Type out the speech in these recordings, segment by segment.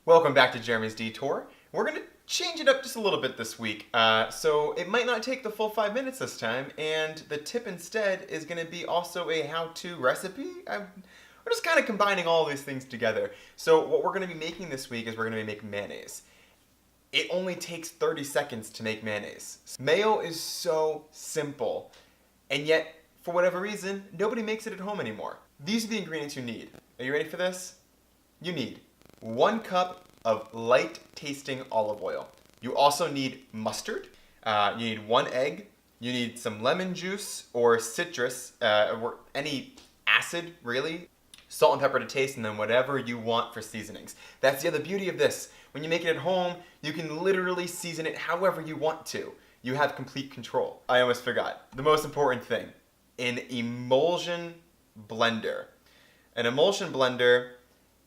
Welcome back to Jeremy's Detour. We're going to change it up just a little bit this week. So it might not take the full 5 minutes this time, and the tip instead is going to be also a how-to recipe. We're just kind of combining all these things together. So what we're going to be making this week is we're going to be making mayonnaise. It only takes 30 seconds to make mayonnaise. Mayo is so simple, and yet, for whatever reason, nobody makes it at home anymore. These are the ingredients you need. Are you ready for this? You need 1 cup of light tasting olive oil. You also need mustard. You need 1 egg. You need some lemon juice or citrus, or any acid really. Salt and pepper to taste, and then whatever you want for seasonings. That's the other beauty of this. When you make it at home, you can literally season it however you want to. You have complete control. I almost forgot. The most important thing, an emulsion blender. An emulsion blender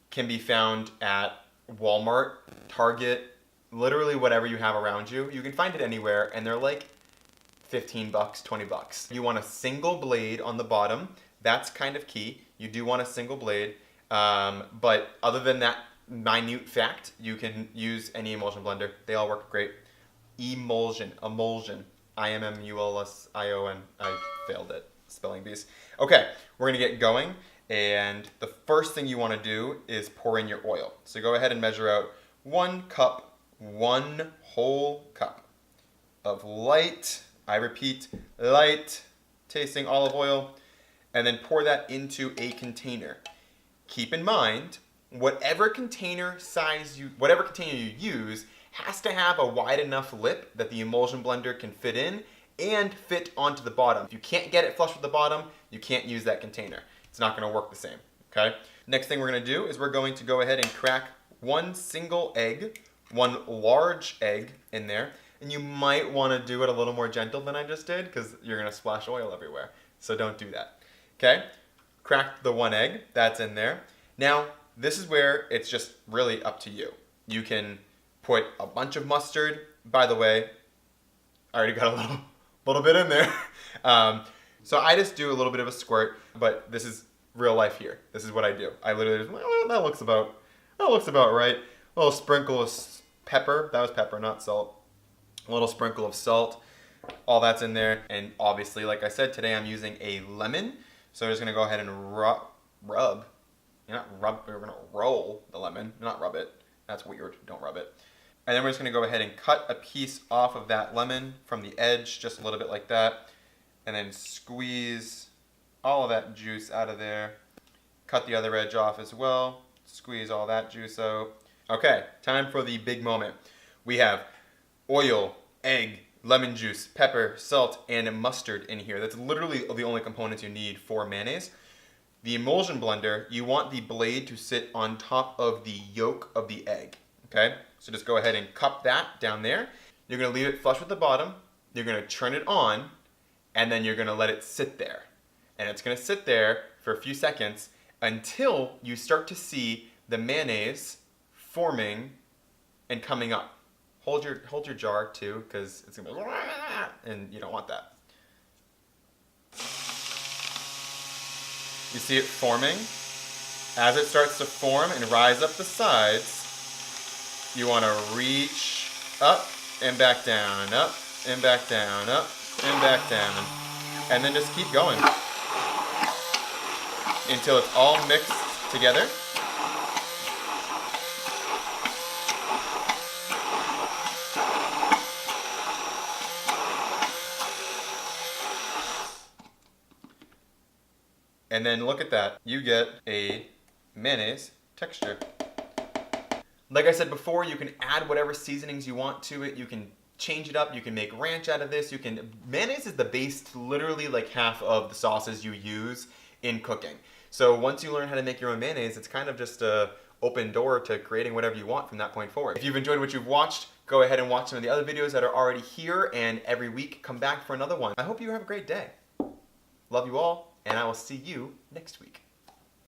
can be found at Walmart, Target, literally whatever you have around you. You can find it anywhere, and they're like 15 bucks, 20 bucks. You want a single blade on the bottom. That's kind of key. You do want a single blade, but other than that minute fact, you can use any emulsion blender. They all work great. Emulsion. I-M-M-U-L-S-I-O-N. I failed at spelling bees. Okay, we're gonna get going. And the first thing you want to do is pour in your oil. So go ahead and measure out 1 cup, 1 whole cup of light, I repeat, light tasting olive oil, and then pour that into a container. Keep in mind, whatever container you use has to have a wide enough lip that the emulsion blender can fit in and fit onto the bottom. If you can't get it flush with the bottom, you can't use that container. It's not going to work the same, okay? Next thing we're going to do is we're going to go ahead and crack 1 single egg, 1 large egg in there, and you might want to do it a little more gentle than I just did because you're going to splash oil everywhere, so don't do that, okay? Crack the 1 egg, that's in there. Now, this is where it's just really up to you. You can put a bunch of mustard. By the way, I already got a little bit in there. So I just do a little bit of a squirt, but this is real life here. This is what I do. I literally just, well, that looks about right. A little sprinkle of pepper. That was pepper, not salt. A little sprinkle of salt. All that's in there. And obviously, like I said, today I'm using a lemon. So I'm just gonna go ahead and rub. We're gonna roll the lemon, not rub it. That's weird, don't rub it. And then we're just gonna go ahead and cut a piece off of that lemon from the edge, just a little bit like that. And then squeeze all of that juice out of there. Cut the other edge off as well. Squeeze all that juice out. Okay, time for the big moment. We have oil, egg, lemon juice, pepper, salt, and mustard in here. That's literally the only components you need for mayonnaise. The emulsion blender, you want the blade to sit on top of the yolk of the egg. Okay, so just go ahead and cup that down there. You're gonna leave it flush with the bottom. You're gonna turn it on, and then you're gonna let it sit there. And it's gonna sit there for a few seconds until you start to see the mayonnaise forming and coming up. Hold your jar too, because it's gonna be, and you don't want that. You see it forming? As it starts to form and rise up the sides, you wanna reach up and back down, up and back down, up and back down, and then just keep going until it's all mixed together. And then look at that, you get a mayonnaise texture. Like I said before, you can add whatever seasonings you want to it. You can change it up. You can make ranch out of this. Mayonnaise is the base to literally like half of the sauces you use in cooking. So once you learn how to make your own mayonnaise, it's kind of just an open door to creating whatever you want from that point forward. If you've enjoyed what you've watched, go ahead and watch some of the other videos that are already here, and every week come back for another one. I hope you have a great day. Love you all, and I will see you next week.